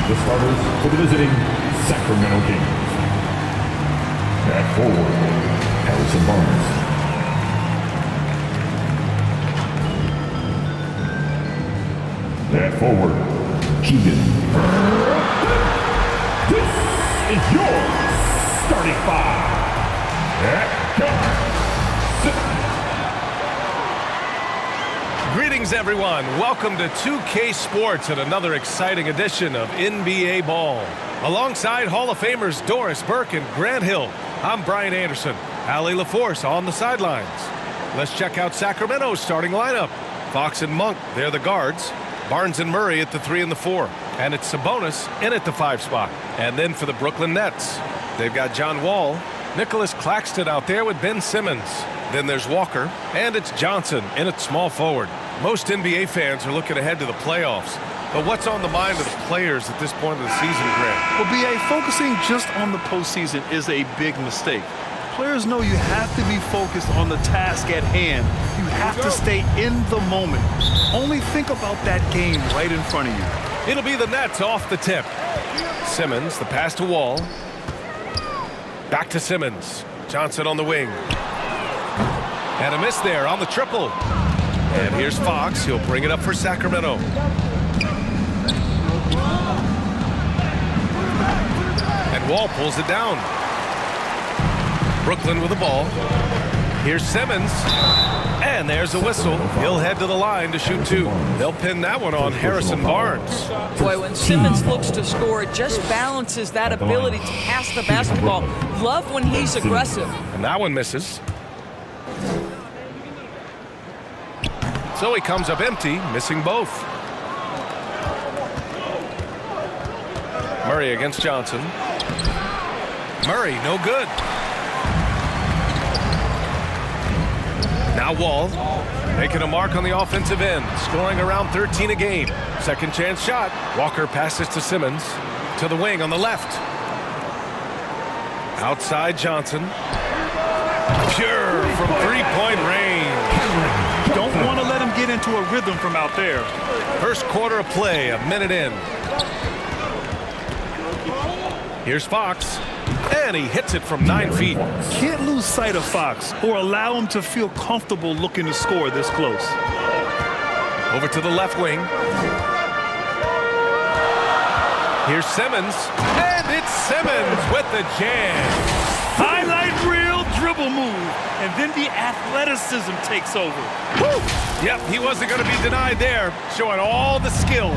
the starters for the visiting Sacramento Kings. At forward, Harrison Barnes. At forward, Keegan. This is your starting five. At guard, Greetings, everyone. Welcome to 2K Sports and another exciting edition of NBA Ball. Alongside Hall of Famers Doris Burke and Grant Hill, I'm Brian Anderson. Allie LaForce on the sidelines. Let's check out Sacramento's starting lineup. Fox and Monk, they're the guards. Barnes and Murray at the 3 and the 4. And it's Sabonis in at the 5 spot. And then for the Brooklyn Nets, they've got John Wall, Nicholas Claxton out there with Ben Simmons. Then there's Walker, and it's Johnson in at small forward. Most NBA fans are looking ahead to the playoffs. But what's on the mind of the players at this point of the season, Grant? Well, B.A., focusing just on the postseason is a big mistake. Players know you have to be focused on the task at hand. You have to stay in the moment. Only think about that game right in front of you. It'll be the Nets off the tip. Simmons, the pass to Wall. Back to Simmons. Johnson on the wing. And a miss there on the triple. And here's Fox. He'll bring it up for Sacramento. And Wall pulls it down. Brooklyn with the ball. Here's Simmons. And there's a whistle. He'll head to the line to shoot 2. They'll pin that one on Harrison Barnes. Boy, when Simmons looks to score, it just balances that ability to pass the basketball. Love when he's aggressive. And that one misses. So he comes up empty, missing both. Murray against Johnson. Murray, no good. Now Wall, making a mark on the offensive end, scoring around 13 a game. Second chance shot. Walker passes to Simmons. To the wing on the left. Outside Johnson. Pure from three-point range. Don't want to let him get into a rhythm from out there. First quarter of play, a minute in. Here's Fox. And he hits it from 9 feet. Can't lose sight of Fox or allow him to feel comfortable looking to score this close. Over to the left wing. Here's Simmons. And it's Simmons with the jam. Highlight reel dribble move. And then the athleticism takes over. Woo! Yep, he wasn't going to be denied there. Showing all the skill.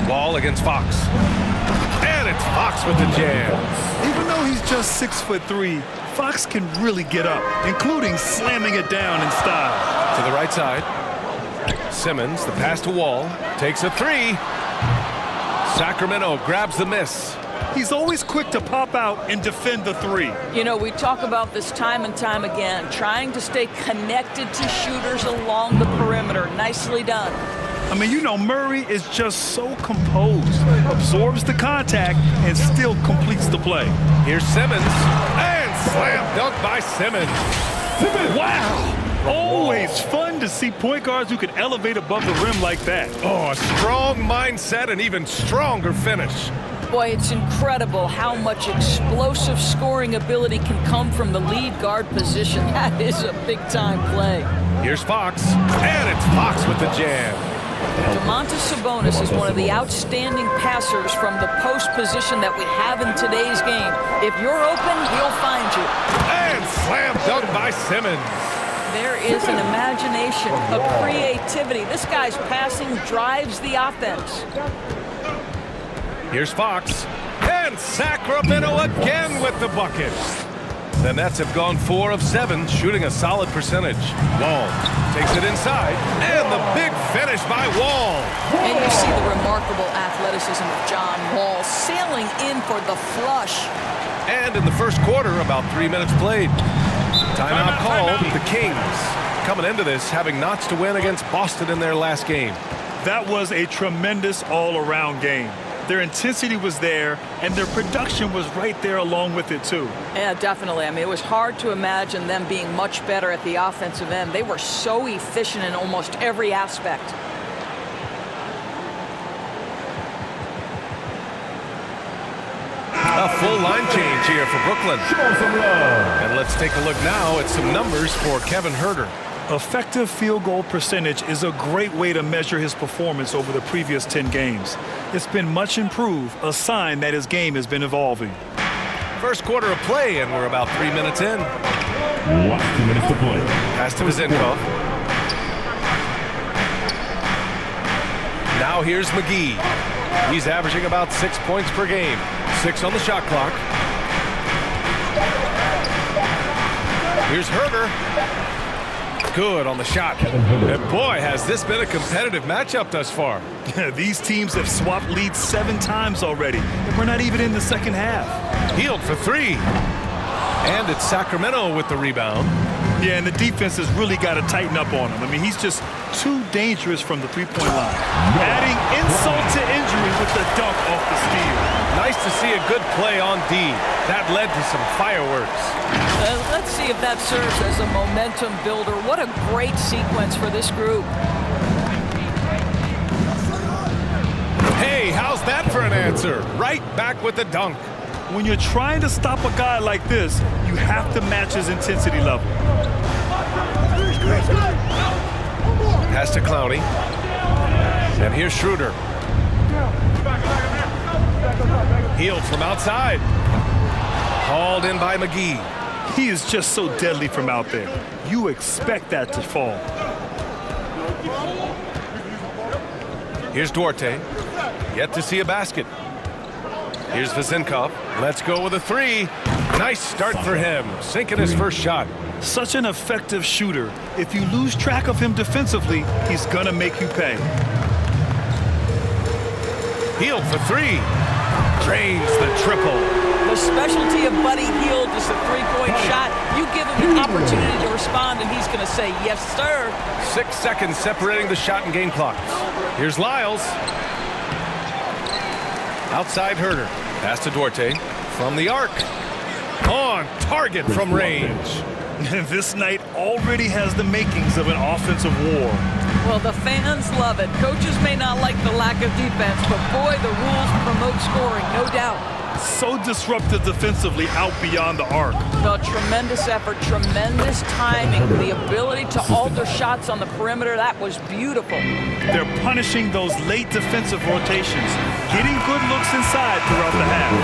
Wall against Fox. And it's Fox with the jam. Even though he's just 6'3", Fox can really get up, including slamming it down in style. To the right side. Simmons, the pass to Wall. Takes a 3. Sacramento grabs the miss. He's always quick to pop out and defend the 3. You know, we talk about this time and time again, trying to stay connected to shooters along the perimeter. Nicely done. I mean, you know, Murray is just so composed, absorbs the contact, and still completes the play. Here's Simmons, and slam dunk by Simmons. Wow! Always fun to see point guards who can elevate above the rim like that. Oh, a strong mindset and even stronger finish. Boy, it's incredible how much explosive scoring ability can come from the lead guard position. That is a big-time play. Here's Fox, and it's Fox with the jam. Domantas Sabonis is one of the outstanding passers from the post position that we have in today's game. If you're open, he'll find you. And slam dunk by Simmons. There is an imagination, a creativity. This guy's passing drives the offense. Here's Fox, and Sacramento again with the bucket. The Nets have gone 4 of 7, shooting a solid percentage. Wall takes it inside, and the big finish by Wall. And you see the remarkable athleticism of John Wall sailing in for the flush. And in the first quarter, about 3 minutes played. Timeout called. The Kings coming into this having knots to win against Boston in their last game. That was a tremendous all-around game. Their intensity was there, and their production was right there along with it, too. Yeah, definitely. I mean, it was hard to imagine them being much better at the offensive end. They were so efficient in almost every aspect. A full line change here for Brooklyn. Show some love. And let's take a look now at some numbers for Kevin Huerter. Effective field goal percentage is a great way to measure his performance over the previous 10 games. It's been much improved, a sign that his game has been evolving. First quarter of play, and we're about 3 minutes in. Last 2 minutes to play. Pass to Vizinkov. Now here's McGee. He's averaging about 6 points per game. 6 on the shot clock. Here's Huerter. Good on the shot. And boy, has this been a competitive matchup thus far. These teams have swapped leads 7 times already, and we're not even in the second half. Hield for 3. And it's Sacramento with the rebound. Yeah, and the defense has really got to tighten up on him. I mean, he's just too dangerous from the three-point line. Adding insult to injury with the dunk off the steal. Nice to see a good play on D. That led to some fireworks. Let's see if that serves as a momentum builder. What a great sequence for this group. Hey, how's that for an answer? Right back with the dunk. When you're trying to stop a guy like this, you have to match his intensity level. Pass to Clowney. And here's Schroeder. Hield from outside. Hauled in by McGee. He is just so deadly from out there. You expect that to fall. Here's Duarte. Yet to see a basket. Here's Vizinkov. Let's go with a 3. Nice start for him. Sinking his first shot. Such an effective shooter. If you lose track of him defensively, he's going to make you pay. Hield for 3. Drains the triple. The specialty of Buddy Hield is the three-point shot. You give him an opportunity to respond, and he's going to say, yes, sir. 6 seconds separating the shot and game clocks. Here's Lyles. Outside Huerter. Pass to Duarte. From the arc. On target from range. This night already has the makings of an offensive war. Well, the fans love it. Coaches may not like the lack of defense, but boy, the rules promote scoring, no doubt. So disruptive defensively out beyond the arc. The tremendous effort, tremendous timing, the ability to alter shots on the perimeter, that was beautiful. They're punishing those late defensive rotations, getting good looks inside throughout the half.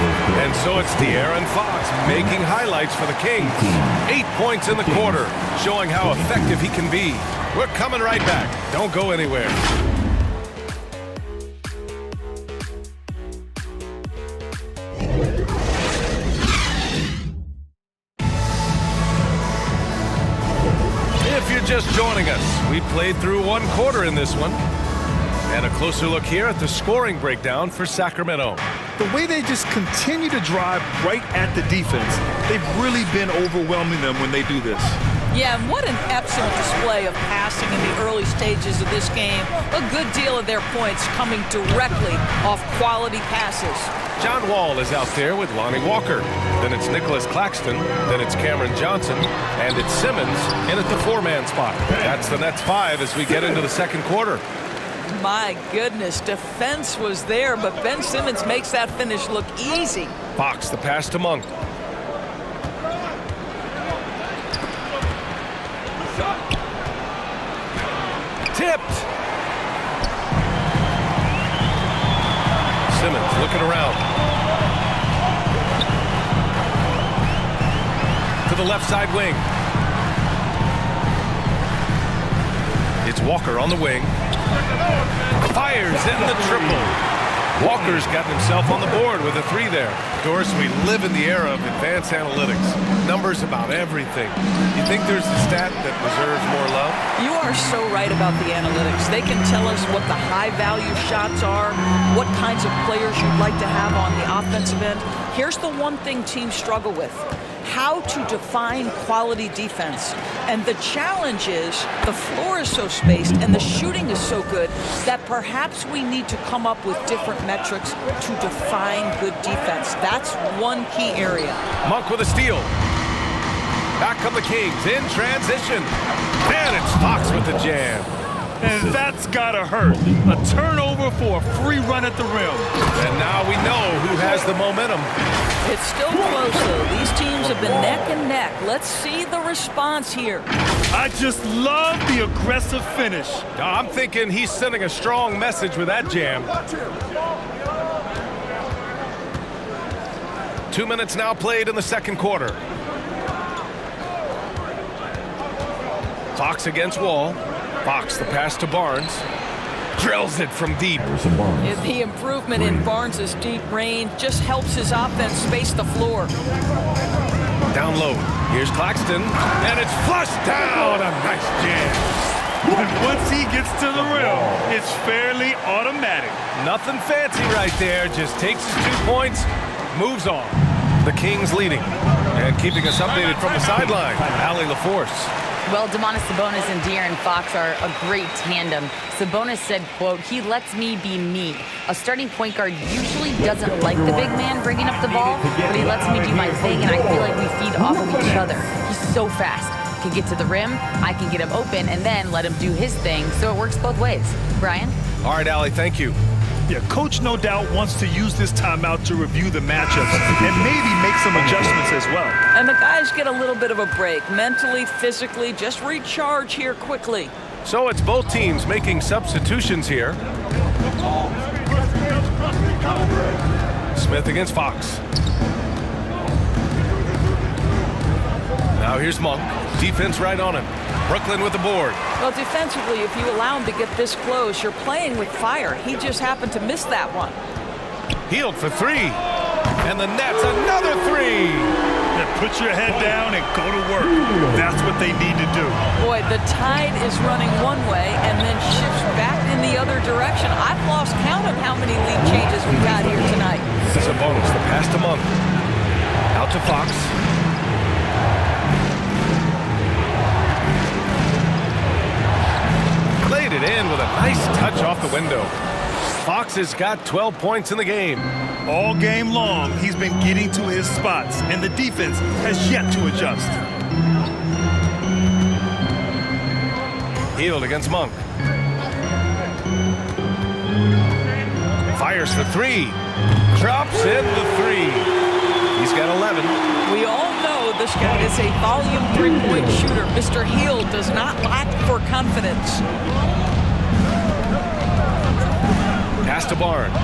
And so it's De'Aaron Fox making highlights for the Kings. 8 points in the quarter, showing how effective he can be. We're coming right back. Don't go anywhere. If you're just joining us, we played through 1 quarter in this one. And a closer look here at the scoring breakdown for Sacramento. The way they just continue to drive right at the defense, they've really been overwhelming them when they do this. Yeah, and what an excellent display of passing in the early stages of this game. A good deal of their points coming directly off quality passes. John Wall is out there with Lonnie Walker. Then it's Nicholas Claxton. Then it's Cameron Johnson. And it's Simmons in at the 4-man spot. That's the Nets 5 as we get into the second quarter. My goodness, defense was there, but Ben Simmons makes that finish look easy. Fox, the pass to Monk. Tipped. Simmons looking around. To the left side wing. It's Walker on the wing. Fires in the triple. Walker's gotten himself on the board with a 3 there. Doris, we live in the era of advanced analytics. Numbers about everything. You think there's a stat that deserves more love? You are so right about the analytics. They can tell us what the high-value shots are, what kinds of players you'd like to have on the offensive end. Here's the one thing teams struggle with: how to define quality defense. And the challenge is the floor is so spaced and the shooting is so good that perhaps we need to come up with different metrics to define good defense. That's one key area. Monk with a steal. Back come the Kings in transition. And it's Fox with the jam. And that's gotta hurt. A turnover for a free run at the rim. And now we know who has the momentum. It's still close, though. These teams have been neck and neck. Let's see the response here. I just love the aggressive finish. I'm thinking he's sending a strong message with that jam. 2 minutes now played in the second quarter. Fox against Wall. Fox the pass to Barnes. Drills it from deep. Harrison Barnes. The improvement in Barnes' deep range just helps his offense space the floor. Down low. Here's Claxton. And it's flushed down. A nice jam. And once he gets to the rim, it's fairly automatic. Nothing fancy right there. Just takes his 2 points, moves on. The Kings leading. And keeping us updated from the sideline, Allie LaForce. Well, Domantas Sabonis and De'Aaron Fox are a great tandem. Sabonis said, quote, "He lets me be me." A starting point guard usually doesn't like the big man bringing up the ball, but he lets me do my thing, and I feel like we feed off of each other. He's so fast. Can get to the rim, I can get him open, and then let him do his thing, so it works both ways. Brian? All right, Allie, thank you. Yeah, Coach no doubt wants to use this timeout to review the matchups and maybe make some adjustments as well. And the guys get a little bit of a break. Mentally, physically, just recharge here quickly. So it's both teams making substitutions here. Smith against Fox. Now here's Monk. Defense right on him. Brooklyn with the board. Well, defensively, if you allow him to get this close, you're playing with fire. He just happened to miss that one. Healed for three. And the Nets, another three. Yeah, put your head down and go to work. That's what they need to do. Boy, the tide is running one way and then shifts back in the other direction. I've lost count of how many lead changes we've had here tonight. Sabonis, the pass to Monk. Out to Fox. Laid it in with a nice touch off the window. Fox has got 12 points in the game. All game long, he's been getting to his spots, and the defense has yet to adjust. Healed against Monk. Fires for three. Drops in the three. He's got 11. We all know this guy is a volume three-point shooter. Mr. Hield does not lack for confidence. Pass to Barnes.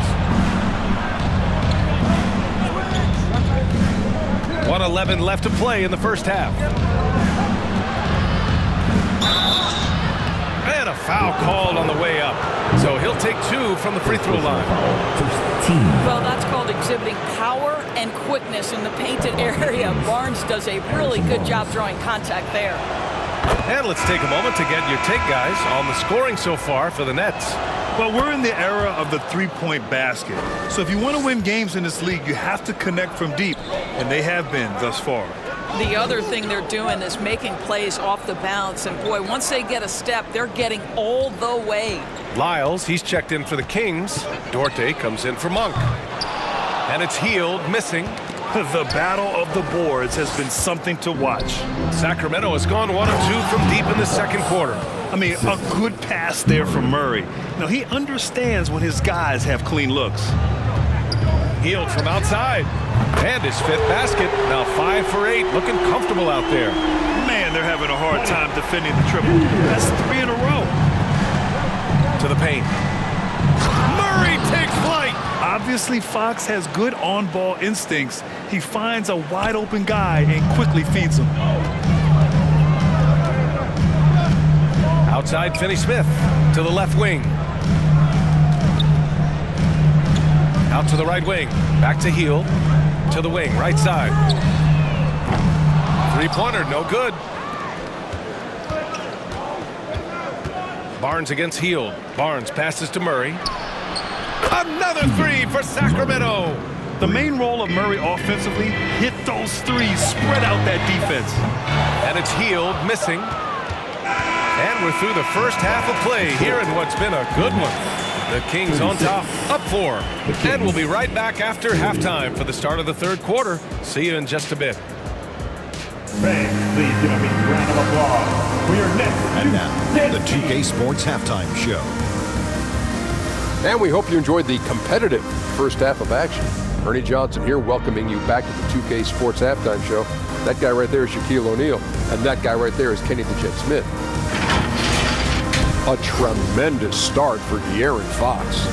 1:11 left to play in the first half. And a foul called on the way up. So he'll take two from the free throw line. Well, that's called exhibiting power and quickness in the painted area. Barnes does a really good job drawing contact there. And let's take a moment to get your take, guys, on the scoring so far for the Nets. Well, we're in the era of the three-point basket. So if you want to win games in this league, you have to connect from deep, and they have been thus far. The other thing they're doing is making plays off the bounce. And, boy, once they get a step, they're getting all the way. Lyles, he's checked in for the Kings. Duarte comes in for Monk. And it's Hield, missing. The battle of the boards has been something to watch. Sacramento has gone 1 of 2 from deep in the second quarter. I mean, a good pass there from Murray. Now, he understands when his guys have clean looks. Hield from outside. And his fifth basket. Now 5 for 8. Looking comfortable out there. Man, they're having a hard time defending the triple. That's 3 in a row. To the paint. Murray takes flight. Obviously, Fox has good on-ball instincts. He finds a wide-open guy and quickly feeds him. Outside Finney-Smith to the left wing. Out to the right wing. Back to Hield. To the wing, right side. Three-pointer, no good. Barnes against Hield. Barnes passes to Murray. Another three for Sacramento. The main role of Murray offensively, hit those threes, spread out that defense. And it's Hield missing. And we're through the first half of play here in what's been a good one. The Kings on top, up 4. And we'll be right back after halftime for the start of the third quarter. See you in just a bit. Fans, please give a big round of applause for your next And now, the 2K Sports Halftime Show. And we hope you enjoyed the competitive first half of action. Ernie Johnson here welcoming you back to the 2K Sports Halftime Show. That guy right there is Shaquille O'Neal, and that guy right there is Kenny the Jet Smith. A tremendous start for De'Aaron Fox.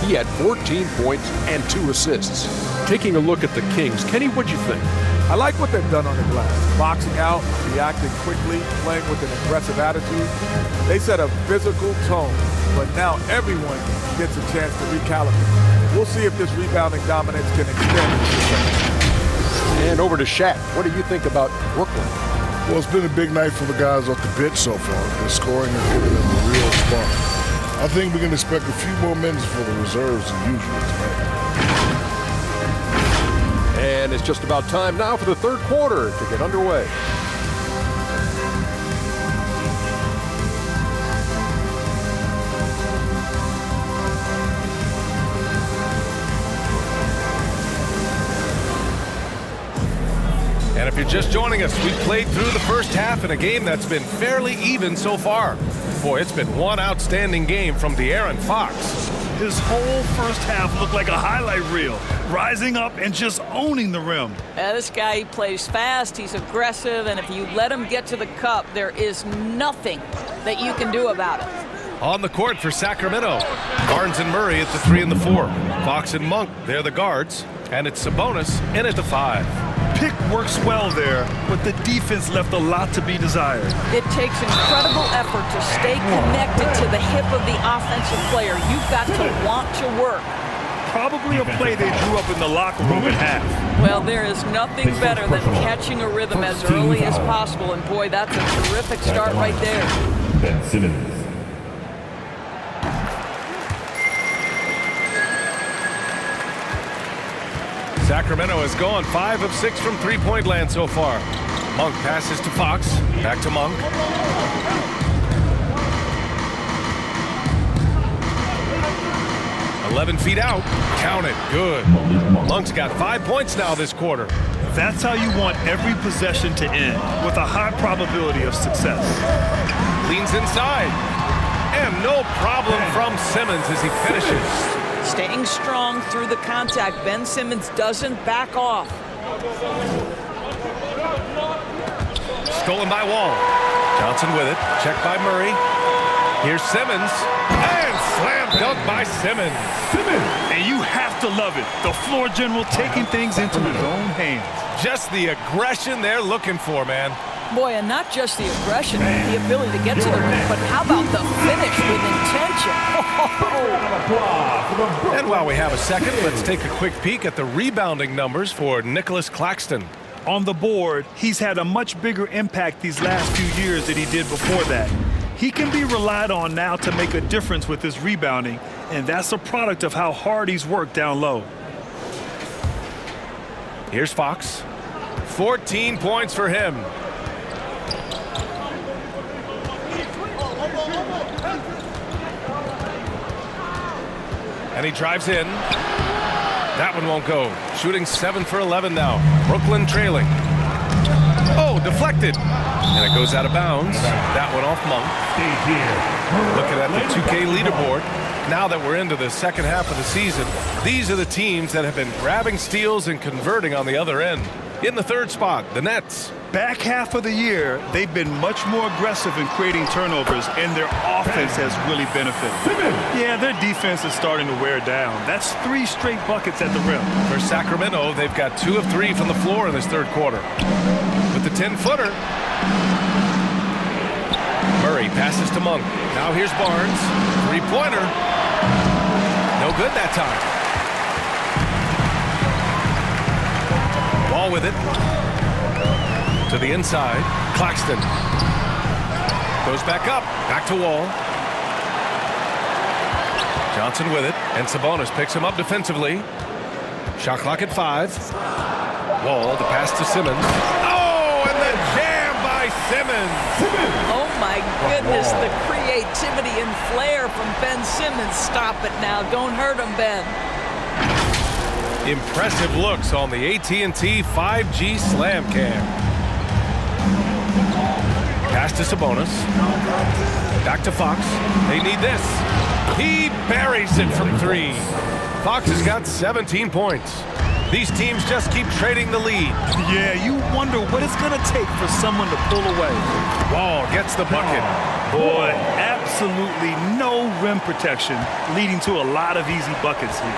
He had 14 points and 2 assists. Taking a look at the Kings, Kenny, what'd you think? I like what they've done on the glass. Boxing out, reacting quickly, playing with an aggressive attitude. They set a physical tone, but now everyone gets a chance to recalibrate. We'll see if this rebounding dominance can extend. And over to Shaq. What do you think about Brooklyn? Well, it's been a big night for the guys off the bench so far. Their scoring has given them a real spark. I think we can expect a few more minutes for the reserves than usual tonight. And it's just about time now for the third quarter to get underway. And if you're just joining us, we've played through the first half in a game that's been fairly even so far. Boy, it's been one outstanding game from De'Aaron Fox. His whole first half looked like a highlight reel, rising up and just owning the rim. This guy, he plays fast, he's aggressive, and if you let him get to the cup, there is nothing that you can do about it. On the court for Sacramento, Barnes and Murray at the 3 and the 4. Fox and Monk, they're the guards. And it's Sabonis in at the 5. Pick works well there, but the defense left a lot to be desired. It takes incredible effort to stay connected to the hip of the offensive player. You've got to want to work. Probably a play they drew up in the locker room at half. Well, there is nothing better than catching a rhythm as early as possible, and boy, that's a terrific start right there. Ben Simmons. Sacramento has gone 5 of 6 from three-point land so far. Monk passes to Fox. Back to Monk. "11 feet out. Count it. Good. Monk's got 5 points now this quarter. That's how you want every possession to end, with a high probability of success. Leans inside. And no problem from Simmons as he finishes. Staying strong through the contact. Ben Simmons doesn't back off. Stolen by Wall. Johnson with it. Checked by Murray. Here's Simmons. And slam dunk by Simmons. And you have to love it. The floor general taking things into his own hands. Just the aggression they're looking for, man. Boy, and not just the aggression, the ability to get to the rim, but how about the finish with intention? And while we have a second, let's take a quick peek at the rebounding numbers for Nicholas Claxton. On the board, he's had a much bigger impact these last few years than he did before that. He can be relied on now to make a difference with his rebounding, and that's a product of how hard he's worked down low. Here's Fox. 14 points for him. And he drives in. That one won't go. Shooting 7 for 11 now. Brooklyn trailing. Oh, deflected. And it goes out of bounds. That one off Monk. Looking at the 2K leaderboard. Now that we're into the second half of the season, these are the teams that have been grabbing steals and converting on the other end. In the third spot, the Nets. Back half of the year, they've been much more aggressive in creating turnovers, and their offense has really benefited. Yeah, their defense is starting to wear down. That's 3 straight buckets at the rim. For Sacramento, they've got 2 of 3 from the floor in this third quarter. With the 10-footer. Murray passes to Monk. Now here's Barnes. 3-pointer. No good that time. Ball with it. To the inside. Claxton. Goes back up. Back to Wall. Johnson with it. And Sabonis picks him up defensively. Shot clock at 5. Wall, the pass to Simmons. Oh, and the jam by Simmons. Oh, my goodness, the creativity and flair from Ben Simmons. Stop it now. Don't hurt him, Ben. Impressive looks on the AT&T 5G Slam Cam. Pass to Sabonis. Back to Fox. They need this. He buries it from 3. Fox has got 17 points. These teams just keep trading the lead. Yeah, you wonder what it's going to take for someone to pull away. Wall gets the bucket. Boy, absolutely no rim protection, leading to a lot of easy buckets here.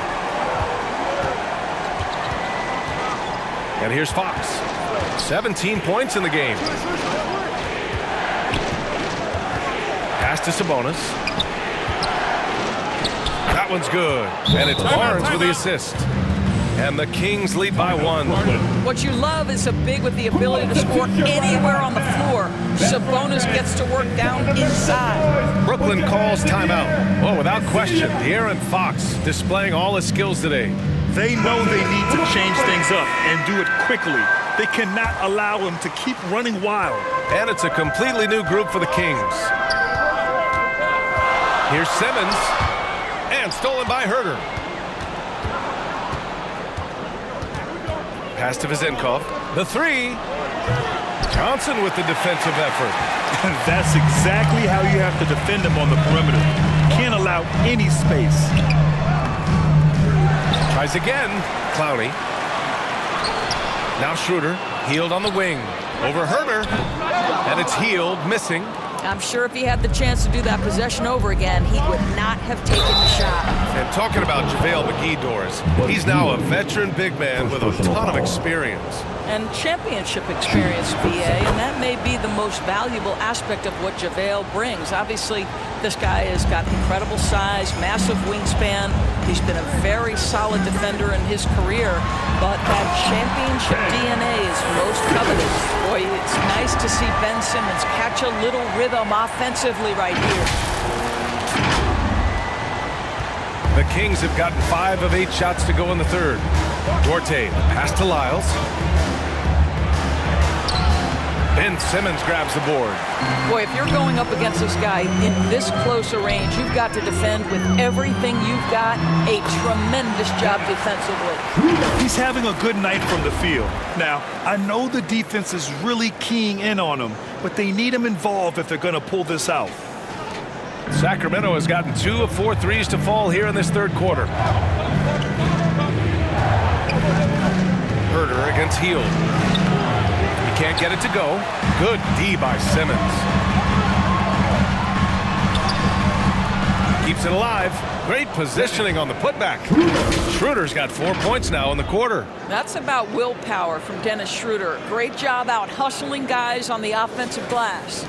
And here's Fox. 17 points in the game. Pass to Sabonis. That one's good. And it's Barnes with the assist. And the Kings lead by 1. What you love is a big with the ability to score anywhere on the floor. Sabonis gets to work down inside. Brooklyn calls timeout. Well, without question, De'Aaron Fox displaying all his skills today. They know they need to change things up and do it quickly. They cannot allow him to keep running wild. And it's a completely new group for the Kings. Here's Simmons. And stolen by Herter. Pass to Vezenkov. The 3. Johnson with the defensive effort. That's exactly how you have to defend him on the perimeter. Can't allow any space. Tries again. Clowney. Now Schroeder. Healed on the wing. Over Herter. And it's Healed, missing. I'm sure if he had the chance to do that possession over again, he would not have taken the shot. And talking about JaVale McGee, Doris, he's now a veteran big man with a ton of experience. And championship experience, VA, and that may be the most valuable aspect of what JaVale brings. Obviously, this guy has got incredible size, massive wingspan. He's been a very solid defender in his career, but that championship DNA is most coveted. Boy, it's nice to see Ben Simmons catch a little rhythm offensively right here. The Kings have gotten 5 of 8 shots to go in the third. Duarte, pass to Lyles. Ben Simmons grabs the board. Boy, if you're going up against this guy in this close a range, you've got to defend with everything you've got. A tremendous job defensively. He's having a good night from the field. Now, I know the defense is really keying in on him, but they need him involved if they're going to pull this out. Sacramento has gotten 2 of 4 threes to fall here in this third quarter. Herter against Hield. He can't get it to go. Good D by Simmons. Keeps it alive. Great positioning on the putback. Schroeder's got 4 points now in the quarter. That's about willpower from Dennis Schroeder. Great job out hustling guys on the offensive glass.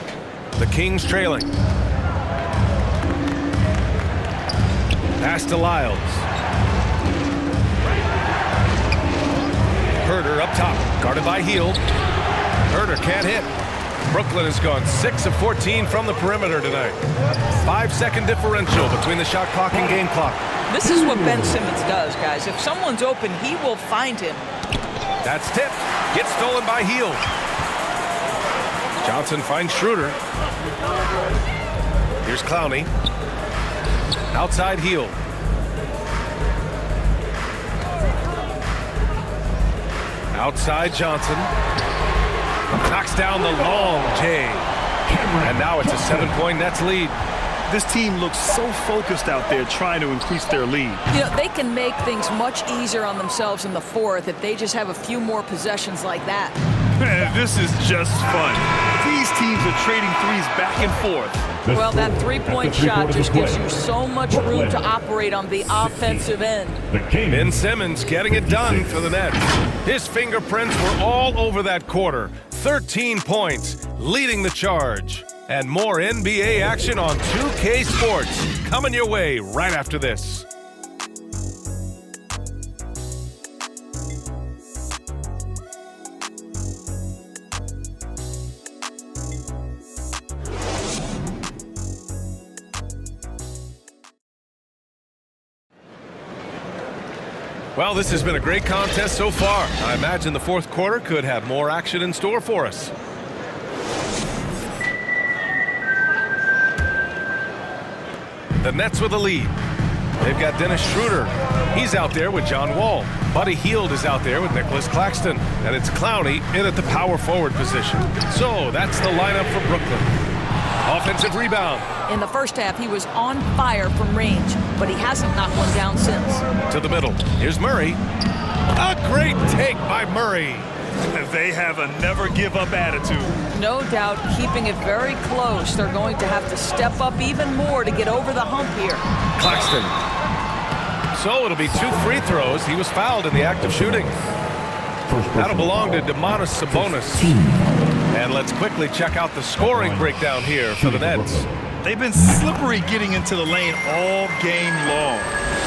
The Kings trailing. Pass to Lyles. Herter up top, guarded by Hield. Herter can't hit. Brooklyn has gone 6 of 14 from the perimeter tonight. 5-second differential between the shot clock and game clock. This is what Ben Simmons does, guys. If someone's open, he will find him. That's tipped. Gets stolen by Hield. Johnson finds Schroeder. Here's Clowney. Outside Hield. Outside Johnson. Knocks down the long J. And now it's a 7-point Nets lead. This team looks so focused out there trying to increase their lead. You know, they can make things much easier on themselves in the fourth if they just have a few more possessions like that. This is just fun. These teams are trading threes back and forth. Well, that three-point shot just gives you so much room to operate on the offensive end. Ben Simmons getting it done for the Nets. His fingerprints were all over that quarter. 13 points, leading the charge. And more NBA action on 2K Sports coming your way right after this. Well, this has been a great contest so far. I imagine the fourth quarter could have more action in store for us. The Nets with a lead. They've got Dennis Schroeder. He's out there with John Wall. Buddy Hield is out there with Nicholas Claxton. And it's Clowney in at the power forward position. So that's the lineup for Brooklyn. Offensive rebound. In the first half, he was on fire from range, but he hasn't knocked one down since. To the middle. Here's Murray. A great take by Murray. They have a never-give-up attitude. No doubt, keeping it very close. They're going to have to step up even more to get over the hump here. Claxton. So it'll be 2 free throws. He was fouled in the act of shooting. That'll belong to Domantas Sabonis. And let's quickly check out the scoring breakdown here for the Nets. They've been slippery getting into the lane all game long,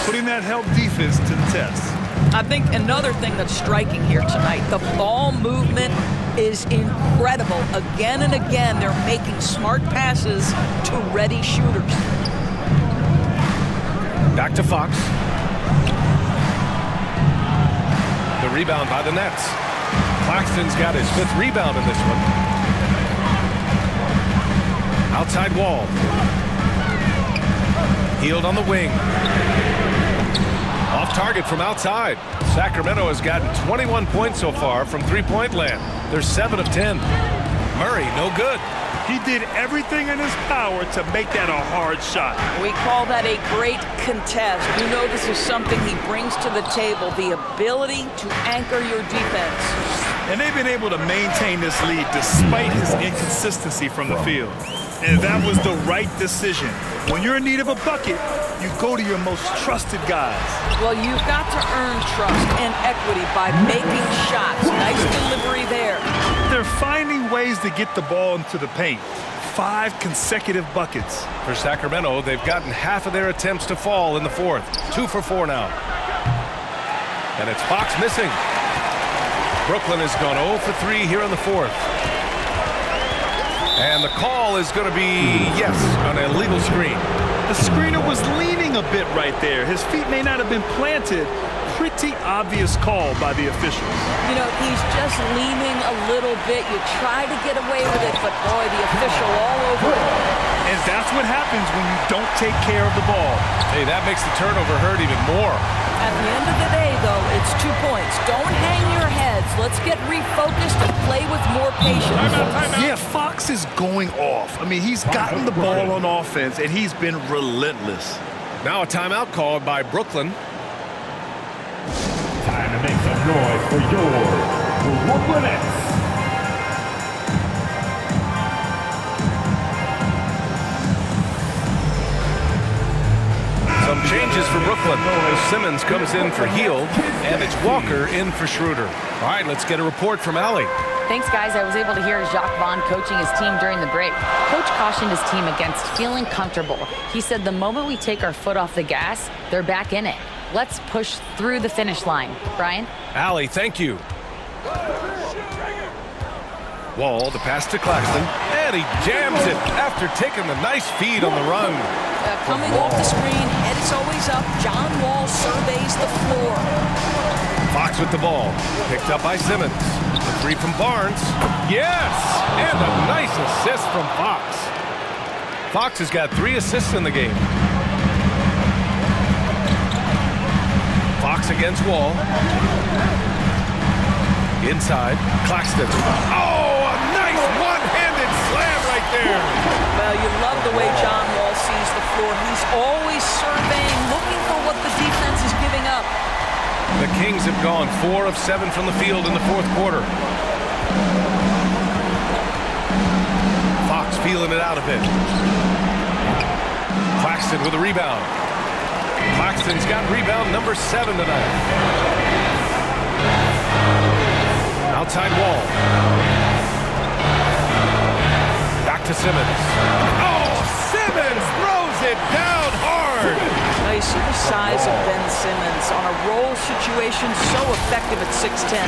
putting that help defense to the test. I think another thing that's striking here tonight, the ball movement is incredible. Again and again, they're making smart passes to ready shooters. Back to Fox. The rebound by the Nets. Claxton's got his 5th rebound in this one. Outside Wall. Hield on the wing. Off target from outside. Sacramento has gotten 21 points so far from three-point land. They're 7 of 10. Murray, no good. He did everything in his power to make that a hard shot. We call that a great contest. You know this is something he brings to the table, the ability to anchor your defense. And they've been able to maintain this lead despite his inconsistency from the field. And that was the right decision. When you're in need of a bucket, you go to your most trusted guys. Well, you've got to earn trust and equity by making shots. Nice delivery there. They're finding ways to get the ball into the paint. 5 consecutive buckets. For Sacramento, they've gotten half of their attempts to fall in the 4th. 2 for 4 now. And it's Fox missing. Brooklyn has gone 0 for 3 here in the 4th. And the call is going to be, yes, an illegal screen. The screener was leaning a bit right there. His feet may not have been planted. Pretty obvious call by the officials. You know, he's just leaning a little bit. You try to get away with it, but boy, the official all over it. And that's what happens when you don't take care of the ball. Hey, that makes the turnover hurt even more. At the end of the day, though, it's 2 points. Don't hang your heads. Let's get refocused and play with more patience. Yeah, Fox is going off. I mean, he's gotten the ball on offense, and he's been relentless. Now a timeout called by Brooklyn. Time to make some noise for your Brooklyn Nets. Some changes for Brooklyn. Simmons comes in for Hield, and it's Walker in for Schroeder. All right, let's get a report from Allie. Thanks, guys. I was able to hear Jacques Vaughn coaching his team during the break. Coach cautioned his team against feeling comfortable. He said the moment we take our foot off the gas, they're back in it. Let's push through the finish line. Brian? Allie, thank you. Wall, the pass to Claxton, and he jams it after taking the nice feed on the run. Coming off the screen, head is always up. John Wall surveys the floor. Fox with the ball, picked up by Simmons. The 3 from Barnes. Yes! And a nice assist from Fox. Fox has got 3 assists in the game. Fox against Wall. Inside, Claxton. Oh, a nice one-handed slam right there. Well, you love the way John Wall sees the floor. He's always surveying, looking for what the defense is giving up. The Kings have gone 4 of 7 from the field in the 4th quarter. Fox feeling it out a bit. Claxton with a rebound. Claxton's got rebound number 7 tonight. Outside Wall. Back to Simmons. Oh, Simmons throws it down hard. Now you see the size of Ben Simmons on a roll situation, so effective at 6'10".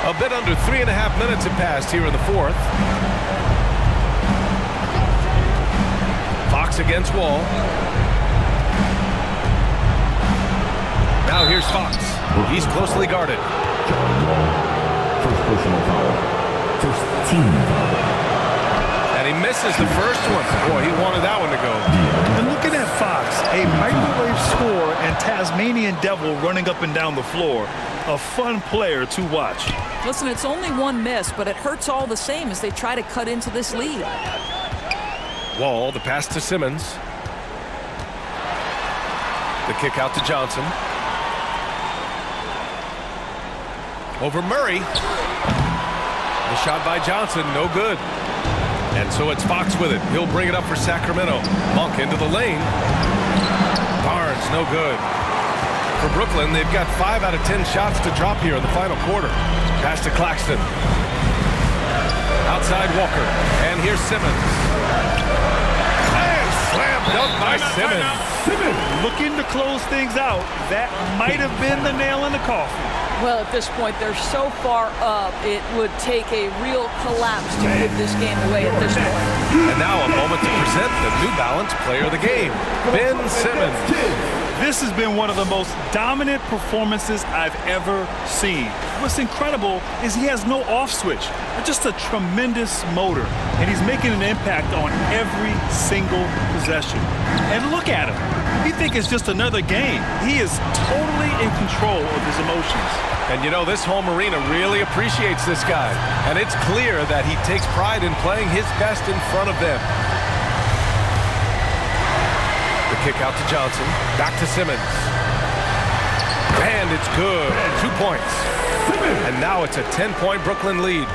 A bit under 3.5 minutes have passed here in the 4th. Fox against Wall. Now here's Fox. He's closely guarded. First personal foul. First team foul. And he misses the first one. Boy, he wanted that one to go. And looking at Fox, a microwave Tasmanian devil running up and down the floor. A fun player to watch. Listen, it's only one miss, but it hurts all the same as they try to cut into this lead. Wall, the pass to Simmons. The kick out to Johnson. Over Murray. The shot by Johnson, no good. And so it's Fox with it. He'll bring it up for Sacramento. Monk into the lane. Barnes, no good. For Brooklyn, they've got 5 out of 10 shots to drop here in the final quarter. Pass to Claxton. Outside Walker. And here's Simmons. And slam dunk by Simmons. Looking to close things out. That might have been the nail in the coffin. Well, at this point, they're so far up, it would take a real collapse to give this game away at this point. And now a moment to present the New Balance Player of the Game, Ben Simmons. This has been one of the most dominant performances I've ever seen. What's incredible is he has no off switch. Just a tremendous motor. And he's making an impact on every single possession. And look at him. You think it's just another game. He is totally in control of his emotions. And you know, this home arena really appreciates this guy. And it's clear that he takes pride in playing his best in front of them. The kick out to Johnson. Back to Simmons. And it's good. 2 points. And now it's a 10-point Brooklyn lead.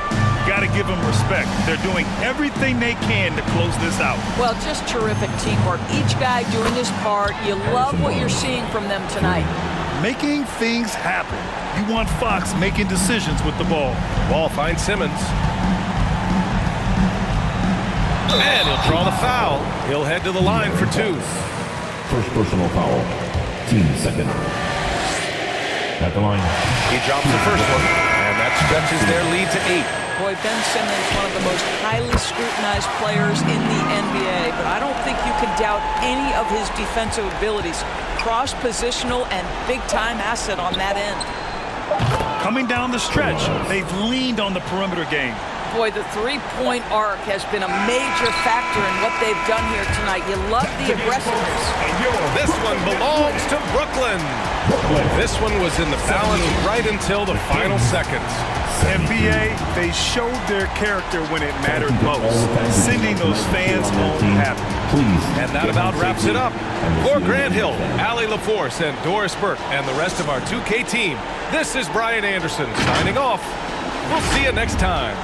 Got to give them respect. They're doing everything they can to close this out. Well, just terrific teamwork. Each guy doing his part. You love what you're seeing from them tonight. Making things happen. You want Fox making decisions with the ball. Ball finds Simmons. And he'll draw the foul. He'll head to the line for 2. First personal foul. Team second. At the line. He drops the first one. And that stretches their lead to 8. Boy, Ben Simmons, one of the most highly scrutinized players in the NBA, but I don't think you can doubt any of his defensive abilities. Cross-positional and big-time asset on that end. Coming down the stretch, they've leaned on the perimeter game. Boy, the three-point arc has been a major factor in what they've done here tonight. You love the aggressiveness. This one belongs to Brooklyn. This one was in the balance right until the final seconds. NBA, they showed their character when it mattered most, sending those fans home happy. And that about wraps it up. For Grant Hill, Allie LaForce, and Doris Burke, and the rest of our 2K team, this is Brian Anderson signing off. We'll see you next time.